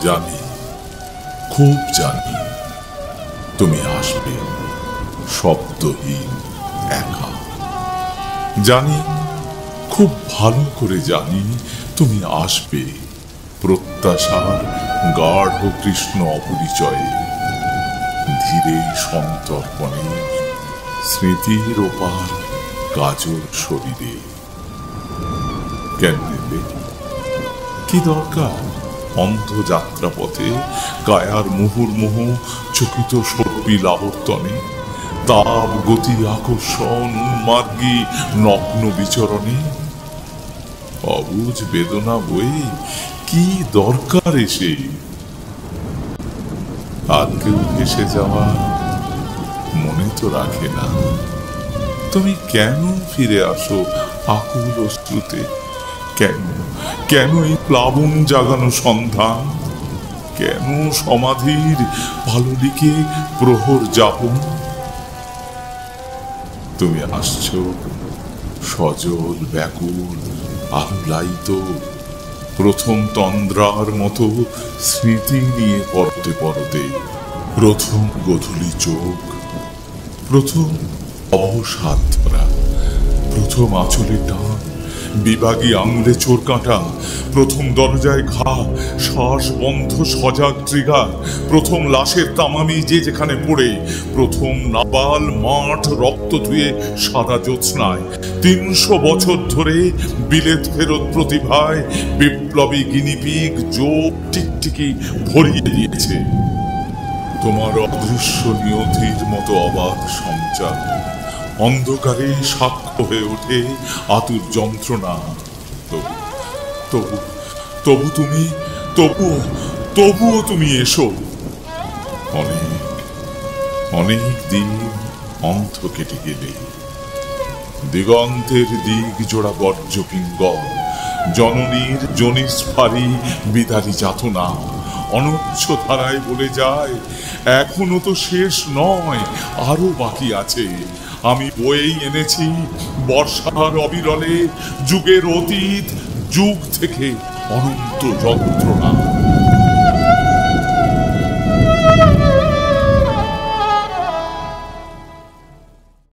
জানি, খুব জানি তুমি আসবে শব্দহীন একা। জানি, খুব ভালো করে জানি তুমি আসবে প্রত্যাশার গাঢ় কৃষ্ণ অপরিচয়ে, ধীরে সন্তর্পণে স্মৃতির ওপার কাজল শরীরে। কেন নেবে? কি দরকার অন্ধ যাত্রা পথে কায়ার মুহুর্মুহ চকিত সর্পিল আবর্তনে, তাপ গতি আকর্ষণ উন্মার্গী নগ্ন বিচরণে? অবুঝ বেদনা বয়ে কি দরকার এসে? আর কেউ ভেসে যাওয়া মনে তো রাখে না। তুমি কেন ফিরে আসো আকুল অশ্রুতে? কেন কেন এই প্লাবন জাগানো সন্ধান? কেন সমাধির পাললিকে প্রহর যাপন? তুমি আসছো সজল ব্যাকুল আহ্লায়িত, প্রথম তন্দ্রার মতো স্মৃতি নিয়ে পরতে পরতে। প্রথম গধূলি চোখ, প্রথম অবসাদ ধরা, প্রথম আঁচলে টান, বিভাগী আঙুলে চোর কাঁটা, প্রথম দরজায় ঘা, শ্বাস বন্ধ সজাগ ট্রিগার, প্রথম লাশের তামামি যে যেখানে পড়ে, প্রথম নাবাল মাঠ রক্ত ধুয়ে সাদা জ্যোৎস্নায়, ৩০০ বছর ধরে বিলেত ফেরত প্রতিভায় বিপ্লবী গিনিপিগ যোগ টিকটিকি ভরিয়ে দিয়েছে। তোমার অদৃশ্য নিয়তির মতো অবাধ সঞ্চার, অন্ধকারে সাক্ষ্য হয়ে ওঠে আতুর যন্ত্রণা। তবু তবু তবু তুমি তবুও তুমি এসো। অনেক অনেক দিন অন্ধ কেটে গেলে, দিগন্তের দিক জোড়া বর্জ্য পিঙ্গল, জননীর জনিস্ফারি বিদারী যাতনা অনচ্ছ ধারায় বলে যায়, এখনো তো শেষ নয়, আরো বাকি আছে। আমি বয়েই এনেছি বর্ষার অবিরলে যুগের অতীত, যুগ থেকে অনন্ত যন্ত্রণা।